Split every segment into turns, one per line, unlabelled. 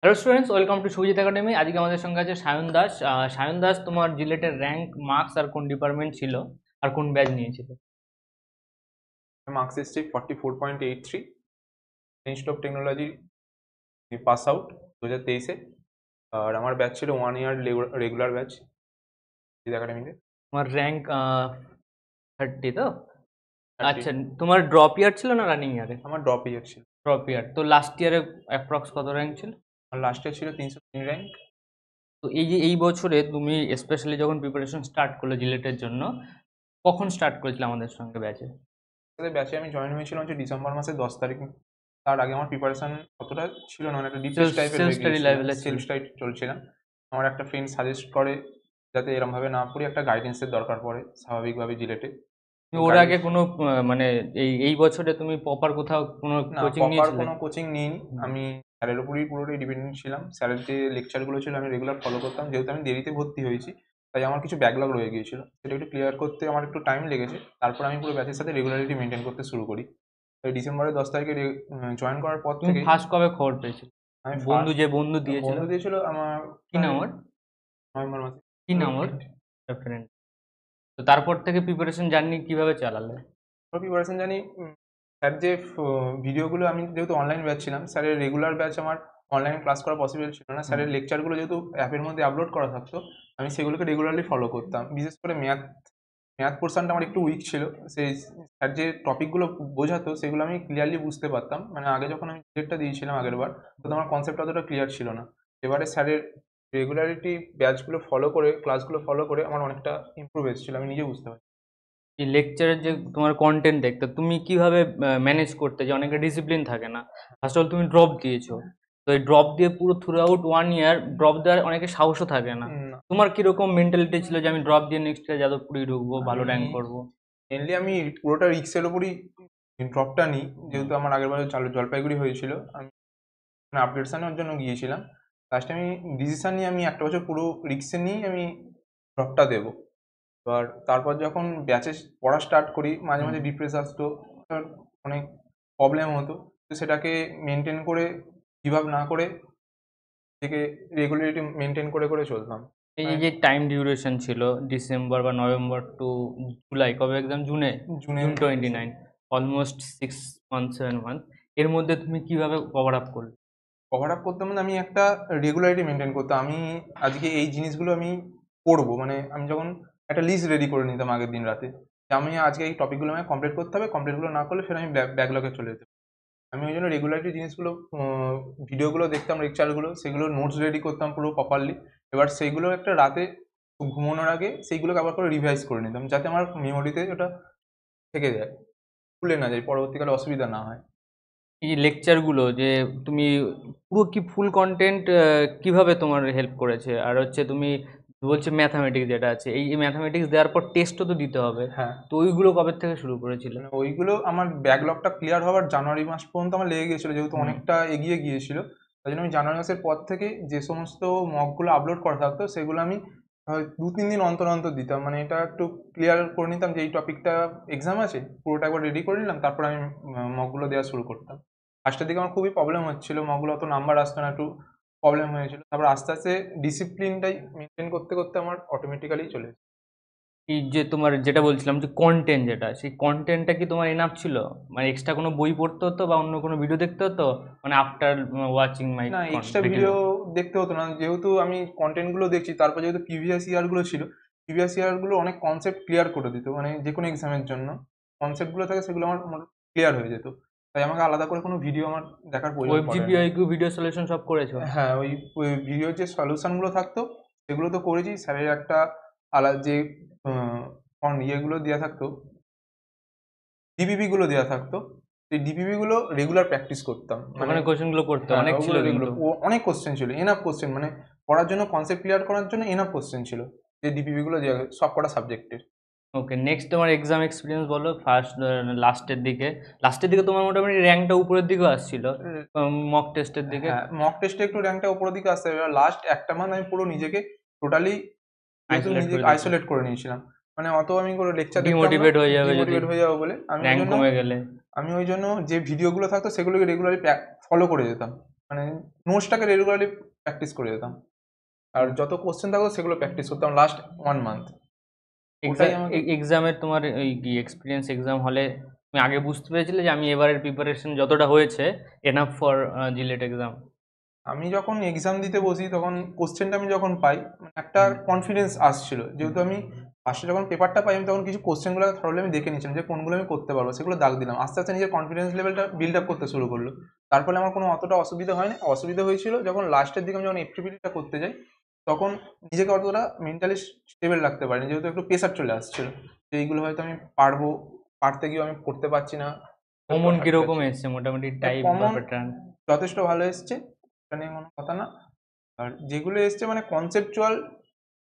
Hello students, welcome to Sujit academy. আজকে আমাদের সঙ্গে আছে সায়ন দাস। সায়ন দাস, তোমার জিলেটের র্যাঙ্ক, মার্কস আর কোন ডিপার্টমেন্ট ছিল আর কোন ব্যাচ নিয়েছিল?
মার্কস এসছে 44.83, institute of technology pass out 2023-এ। আর আমার ব্যাচ ছিল 1 ইয়ার রেগুলার ব্যাচ একাডেমিতে।
তোমার র্যাঙ্ক 30 তো?
30।
আচ্ছা, তোমার ড্রপ ইয়ার ছিল না রানিং ইয়ারে?
আমার ড্রপ ইয়ার ছিল।
ড্রপ ইয়ার তো লাস্ট ইয়ারে অ্যাপ্রক্স কত র্যাঙ্ক ছিল?
আর লাস্ট ইয়ার ছিল 303 র্যাঙ্ক।
তো এই যে এই বছরে তুমি স্পেশালি যখন প্রিপারেশন স্টার্ট করলে জিলেটের জন্য, কখন স্টার্ট করেছিলে আমাদের সঙ্গে ব্যাচে?
ব্যাচে আমি জয়েন হয়েছিলাম হচ্ছে ডিসেম্বর মাসের 10 তারিখ। তার আগে আমার প্রিপারেশন অতটা ছিল না, মানে একটা ডিপ টাইপের
সেলফ
হয়ে
স্টাডি
গিয়েছিল,
লেভেলে ছিল।
সেলফ স্টাডি চলছিলাম। আমার একটা ফ্রেন্ড সাজেস্ট করে যাতে এরমভাবে না পড়ি, একটা গাইডেন্সের দরকার পড়ে স্বাভাবিকভাবে জিলেটে।
তুমি ওর আগে কোনো মানে এই বছরে তুমি প্রপার কোথাও কোনো
না,
কোচিং
প্রপার
নিয়েছিলে?
কোনো কোচিং নিইনি। আমি স্যারের উপরই পুরোটাই ডিপেন্ডেন্ট ছিলাম। স্যারের যে লেকচারগুলো ছিল আমি রেগুলার ফলো করতাম। যেহেতু আমি দেরিতে ভর্তি হয়েছি, তাই আমার কিছু ব্যাকলগ রয়ে গিয়েছিল, সেটা একটু ক্লিয়ার করতে আমার একটু টাইম লেগেছে। তারপর আমি পুরো ব্যাচের সাথে রেগুলারিটি মেনটেন করতে শুরু করি। তাই ডিসেম্বরের 10 তারিখে জয়েন করার পর
তুমি
থেকেই
ফার্স্ট কবে খবর পেয়েছিলে?
আমি
বন্ধু,
ফার্স্ট
যে বন্ধু দিয়েছিল?
বন্ধু দিয়েছিল আমার
কি নাম ওর?
নভেম্বর মাসে।
কি নাম ওর? রেফারেন্ট। তো তারপর থেকে প্রিপারেশন জার্নি কিভাবে চালালে?
প্রিপারেশন জানি। স্যার যে ভিডিওগুলো, আমি যেহেতু অনলাইন ব্যাচ ছিলাম, স্যারের রেগুলার ব্যাচ আমার অনলাইনে ক্লাস করা পসিবল ছিল না। স্যারের লেকচারগুলো যেহেতু অ্যাপের মধ্যে আপলোড করা থাকতো, আমি সেগুলোকে রেগুলারলি ফলো করতাম। বিশেষ করে ম্যাথ ম্যাথ পোর্শনটা আমার একটু উইক ছিল। সেই স্যার যে টপিকগুলো বোঝাতো সেগুলো আমি ক্লিয়ারলি বুঝতে পারতাম। মানে আগে যখন আমি জিলেটটা দিয়েছিলাম আগের বার, তো আমার কনসেপ্ট অতটা ক্লিয়ার ছিল না। এবারে স্যারের রেগুলারিটি ব্যাচগুলো ফলো করে, ক্লাসগুলো ফলো করে আমার অনেকটা ইমপ্রুভ এসেছিল, আমি নিজে বুঝতে পারি।
এই লেকচারের যে তোমার কন্টেন্ট দেখতে তুমি কিভাবে ম্যানেজ করতে, যে অনেকের ডিসিপ্লিন থাকে না? ফার্স্ট অফ অল তুমি ড্রপ দিয়েছো, তো এই ড্রপ দিয়ে পুরো থ্রু আউট 1 ইয়ার ড্রপ দেওয়ার অনেকের সাহসও থাকে না।
না,
তোমার কিরকম মেন্টালিটি ছিল যে আমি ড্রপ দিয়ে নেক্সট ইয়ার যাদবপুরে ঢুকবো, ভালো
আমি
র্যাঙ্ক করবো?
মেনলি আমি পুরোটা রিক্সের ওপরই ড্রপটা নিই। যেহেতু আমার আগের বার জলপাইগুড়ি হয়েছিল, আমি আপডেটশনের জন্য গিয়েছিলাম। লাস্টে আমি ডিসিশন নিয়ে আমি একটা বছর পুরো রিক্সে নিয়েই আমি ড্রপটা দেবো। এবার তারপর যখন ব্যাচে পড়া স্টার্ট করি, মাঝে মাঝে ডিপ্রেস আসতো, আর অনেক প্রবলেম হতো। তো সেটাকে মেনটেন করে, গিভ আপ না করে, থেকে রেগুলারিটি মেনটেন করে করে চলতাম।
এই
মানে
যে টাইম ডিউরেশন ছিল, ডিসেম্বর বা নভেম্বর টু জুলাই, কবে এক্সাম? জুনে?
জুনে
জুন 29, অলমোস্ট 6 মান্থ 7 মান্থ। এর মধ্যে তুমি কিভাবে কভার আপ করলে?
কভার আপ করতে মানে আমি একটা রেগুলারিটি মেনটেন করতাম। আমি আজকে এই জিনিসগুলো আমি পড়বো, মানে আমি যখন একটা লিস্ট রেডি করে নিতাম আগের দিন রাতে, যে আমি আজকে এই টপিকগুলো আমাকে কমপ্লিট করতে হবে, কমপ্লিটগুলো না করলে সেটা আমি ব্যাকলগে চলে যেতাম। আমি ওই জন্য রেগুলারিটি জিনিসগুলো, ভিডিওগুলো দেখতাম, লেকচারগুলো, সেগুলো নোটস রেডি করতাম পুরো প্রপারলি। এবার সেইগুলো একটা রাতে ঘুমানোর আগে সেইগুলোকে আবার করে রিভাইজ করে নিতাম, যাতে আমার মেমোরিতে ওটা থেকে যায়, ভুলে না যায়, পরবর্তীকালে অসুবিধা না হয়।
এই লেকচার গুলো যে তুমি পুরো কি ফুল কন্টেন্ট কিভাবে তোমার হেল্প করেছে? আর হচ্ছে তুমি বলছো ম্যাথামেটিক্স যেটা আছে, এই ম্যাথামেটিক্স দেওয়ার পর টেস্টও তো দিতে হবে,
হ্যাঁ,
তো ওইগুলো কবে থেকে শুরু করেছিলে?
মানে ওইগুলো আমার ব্যাকলগটা ক্লিয়ার হওয়ার জানুয়ারি মাস পর্যন্ত আমার লেগে গিয়েছিল, যেহেতু
হুম।
অনেকটা এগিয়ে গিয়েছিল। তাই জন্য আমি জানুয়ারি মাসের পর থেকে যে সমস্ত মকগুলো আপলোড করা থাকতো সেগুলো আমি 2-3 দিন অন্তর অন্তর দিতাম। মানে এটা একটু ক্লিয়ার করে নিতাম যে এই টপিকটা এক্সাম আছে, পুরোটা একবার রেডি করে নিলাম, তারপর আমি মকগুলো দেওয়া শুরু করতাম। ফার্স্টের দিকে আমার খুবই প্রবলেম হচ্ছিল, মকগুলো অত নাম্বার আসতো না, একটু প্রবলেম হয়েছিল। তারপর আস্তে আস্তে ডিসিপ্লিনটাই মেনটেন করতে করতে আমার অটোমেটিক্যালি চলে এসেছে।
এই যে তোমার যেটা বলছিলাম যে কন্টেন্ট, যেটা সেই কন্টেন্টটা কি তোমার এনাফ ছিল? মানে এক্সট্রা কোনো বই পড়তে হতো বা অন্য কোনো ভিডিও দেখতে হতো, মানে আফটার ওয়াচিং মাই
না, এক্সট্রা
ভিডিও?
ভিডিও দেখতে হতো না। যেহেতু আমি কন্টেন্টগুলো দেখছি, তারপর যেহেতু প্রিভিয়াস ইয়ারগুলো ছিল, প্রিভিয়াস ইয়ারগুলো অনেক কনসেপ্ট ক্লিয়ার করে দিত। মানে যে কোনো এক্সামের জন্য কনসেপ্টগুলো থাকে সেগুলো আমার ক্লিয়ার হয়ে যেত। তাই আমাকে আলাদা করে কোনো ভিডিও আমার দেখার প্রয়োজন
ওয়েব
পড়ে
জিপি,
না।
আইকিউ, ভিডিও সলিউশন সব করেছো?
হ্যাঁ, ওই ওই ভিডিওর যে সলিউশনগুলো থাকতো সেগুলো তো করেছি। স্যারের একটা আলাদা যে ইয়েগুলো দেওয়া থাকতো, ডিপিপি গুলো দেওয়া থাকতো, সেই ডিপিপি গুলো রেগুলার প্র্যাকটিস করতাম। মানে
ওখানে কোশ্চেনগুলো করতে
হ্যাঁ,
অনেক ছিল
ওগুলো রেগুলার,
কিন্তু।
অনেক কোশ্চেন ছিল, এনাফ কোশ্চেন, মানে পড়ার জন্য, কনসেপ্ট ক্লিয়ার করার জন্য এনাফ কোশ্চেন ছিল, যে ডিপিপি গুলো দেওয়া সব কটা সাবজেক্টের।
ওকে, নেক্সট তোমার এক্সাম এক্সপিরিয়েন্স বলো। ফার্স্ট লাস্টের দিকে তোমার মোটামুটি র্যাঙ্কটা উপরের দিকেও আসছিল মক টেস্টের দিকে।
হ্যাঁ, মক টেস্টে একটু র্যাঙ্কটা উপরের দিকে আসতে হবে। লাস্ট একটা মান্থ আমি পুরো নিজেকে টোটালি, যেহেতু
আইসোলেট করে
নিজেকে
দিয়েছিল,
আইসোলেট করে নিয়েছিলাম, মানে অত আমি কোনো লেকচার দেখতাম না,
ডিমোটিভেট হয়ে যাবে যদি
ডিমোটিভেট হয়ে যাবো বলে।
র্যাঙ্ক কমে গেলে।
আমি ওই জন্য যে ভিডিওগুলো থাকতো সেগুলোকে রেগুলারলি ফলো করে যেতাম। মানে নোটসটাকে রেগুলারলি প্র্যাকটিস করে যেতাম, আর যত কোশ্চেন থাকতো সেগুলো প্র্যাকটিস করতাম লাস্ট 1 মান্থ। ওটাই আমাকে
এক্সামের তোমার ওই কি এক্সপিরিয়েন্স এক্সাম হলে তুমি আগে বুঝতে পেরেছিলে যে আমি এবারের প্রিপারেশন যতটা হয়েছে এনাফ ফর জিলেট এক্সাম?
আমি যখন এক্সাম দিতে বসি তখন কোশ্চেনটা আমি যখন পাই মানে একটা কনফিডেন্স আসছিল, যেহেতু আমি ফার্স্টে যখন পেপারটা পাই আমি তখন কিছু কোশ্চেনগুলো থরলি আমি দেখে নিয়েছিলাম যে কোনগুলো আমি করতে পারবো, সেগুলো দাগ দিলাম। আস্তে আস্তে নিজের কনফিডেন্স লেভেলটা বিল্ড আপ করতে শুরু করলো। তার ফলে আমার কোনো অতটা অসুবিধা হয় না। অসুবিধা হয়েছিল যখন লাস্টের দিকে আমি যখন এফটিপিটা করতে যাই, তখন নিজেকে অতটা মেন্টালি স্টেবল রাখতে পারিনি, যেহেতু একটু প্রেশার চলে আসছিল যে এইগুলো হয়তো আমি পারবো, পারতে গিয়েও আমি করতে পারছি না।
কমন কিরকম এসছে মোটামুটি টাইপ বা
কমন
প্যাটার্ন?
যথেষ্ট ভালো এসছে, এটা নিয়ে কোনো কথা না। আর যেগুলো এসছে মানে কনসেপচুয়াল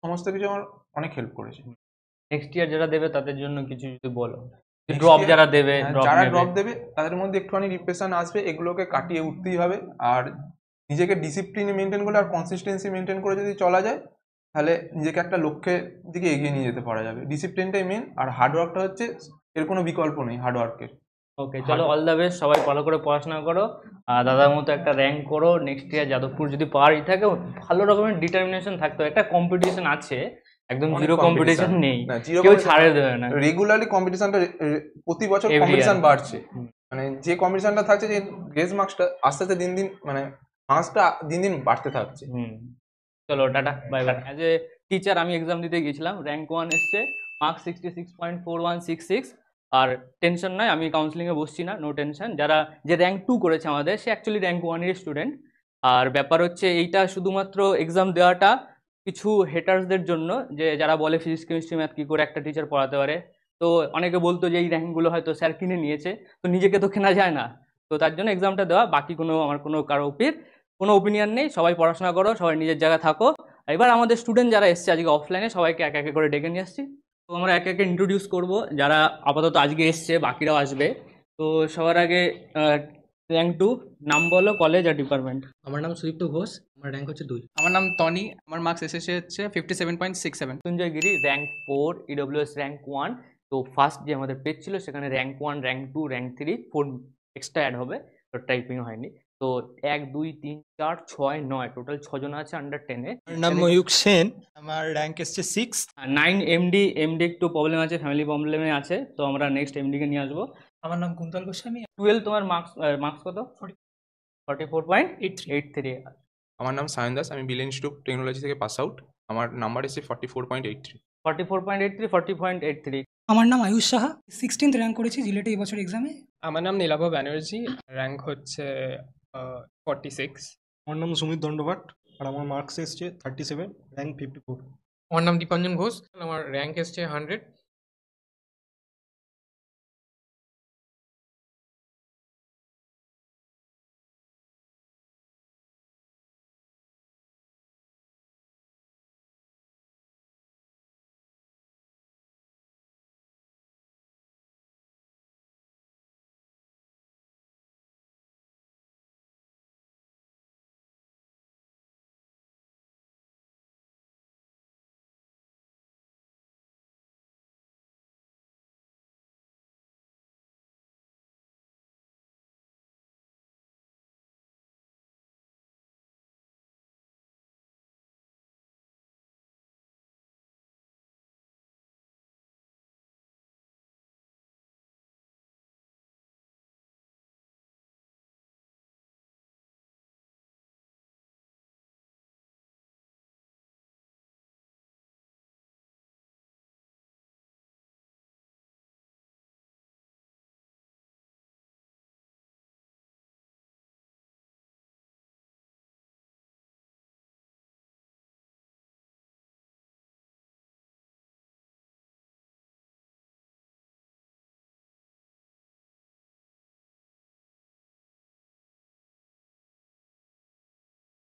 সমস্ত কিছু আমার অনেক হেল্প করেছে।
নেক্সট ইয়ার যারা দেবে তাদের জন্য কিছু যদি বলো,
Next
ড্রপ
year,
যারা দেবে, ড্রপ
যারা
নেবে।
ড্রপ দেবে তাদের মধ্যে একটুখানি ডিপ্রেশন আসবে, এগুলোকে কাটিয়ে উঠতেই হবে। আর নিজেকে ডিসিপ্লিন মেনটেন করলে আর কনসিস্টেন্সি মেনটেন করে যদি চলা যায়, তাহলে নিজেকে একটা লক্ষ্যের দিকে এগিয়ে নিয়ে যেতে পারা যাবে। ডিসিপ্লিনটাই মেন, আর হার্ডওয়ার্কটা হচ্ছে এর কোনো বিকল্প নেই হার্ডওয়ার্কের।
ওকে, চলো, অল দ্য বেস্ট, সবাই ভালো করে পড়াশোনা করো, দাদার মতো একটা র্যাঙ্ক করো নেক্সট ইয়ার। যাদবপুর যদি পাওয়ারই থাকে, ভালো রকমের ডিটারমিনেশন থাকতে হবে। একটা কম্পিটিশন আছে, একদম
অনেক
জিরো কম্পিটিশন
competition।
নেই,
না, জিরো
কেউ ছাড়ে দেবে না।
রেগুলারলি কম্পিটিশনটা প্রতি বছর
Every
কম্পিটিশন
year।
বাড়ছে। মানে যে কম্পিটিশনটা থাকছে, যে গ্রেস মার্কসটা আস্তে আস্তে দিন দিন মানে মার্কসটা দিন দিন বাড়তে থাকছে।
চলো, tata, bye bye. As a teacher আমি এক্সাম দিতে গিয়েছিলাম, র্যাঙ্ক 1 এসছে, মার্কস 66.4166। আর টেনশন নয়, আমি কাউন্সিলিংয়ে বসছি না, নো টেনশন। যে র্যাঙ্ক 2 করেছে আমাদের, সে অ্যাকচুয়ালি র্যাঙ্ক 1-এর স্টুডেন্ট। আর ব্যাপার হচ্ছে এইটা শুধুমাত্র এক্সাম দেওয়াটা কিছু হেটার্সদের জন্য, যে যারা বলে ফিজিক্স কেমিস্ট্রি ম্যাথ কী করে একটা টিচার পড়াতে পারে। তো অনেকে বলতো যে এই র্যাঙ্কগুলো হয়তো স্যার কিনে নিয়েছে, তো নিজেকে তো কেনা যায় না। তো তার জন্য এক্সামটা দেওয়া, বাকি আমার কারো কোনো ওপিনিয়ন নেই। সবাই পড়াশোনা করো, সবাই নিজের জায়গায় থাকো। এবার আমাদের স্টুডেন্ট যারা এসছে আজকে অফলাইনে, সবাইকে এক এক করে ডেকে নিয়ে আসছি। তো আমরা একে একে ইন্ট্রোডিউস করব, যারা আপাতত আজকে এসছে, বাকিরাও আসবে। তো সবার আগে র্যাঙ্ক 2, নাম বলো, কলেজ আর ডিপার্টমেন্ট।
আমার নাম সুদীপ্ত ঘোষ, আমার র্যাঙ্ক হচ্ছে 2।
আমার নাম টনি, আমার মার্কস এসেছে হচ্ছে 57.67।
Mrityunjoy Giri, rank 4, EWS rank 1। তো ফার্স্ট যে আমাদের পেজ ছিল সেখানে rank 1, rank 2, rank 3, 4 extra add হবে, তো টাইপিং হয়নি। তো 1, 2, 3, 4, 6, 9 টোটাল 6 জন আছে আন্ডার 10-এ।
আমার নাম ময়ূক সেন, আমার র্যাঙ্ক এসছে 6।
9 এমডি একটু প্রবলেম আছে, ফ্যামিলি প্রবলেমে আছে, তো আমরা নেক্সট এমডিকে নিয়ে আসবো।
আমার নাম কুন্তল গোস্বামী।
12 তোমার মার্কস কত? 44.83।
আমার নাম সায়ন দাস, আমি বিল ইনস্টিটিউট টেকনোলজি থেকে পাস আউট। আমার নাম্বার এসে 44.83।
44.83, 40.83।
আমার নাম আয়ুষ সাহা, 16th র্যাঙ্ক করেছি জিলেটে এই বছর এক্সামে।
আমার নাম নীলাভ ব্যানার্জি, র্যাঙ্ক হচ্ছে 46।
আমার নাম সুমিত দণ্ডপাট, আর আমার মার্কস এসছে 37, র্যাঙ্ক 54।
আমার নাম দীপাঞ্জন ঘোষ, আমার র্যাঙ্ক এসছে 100,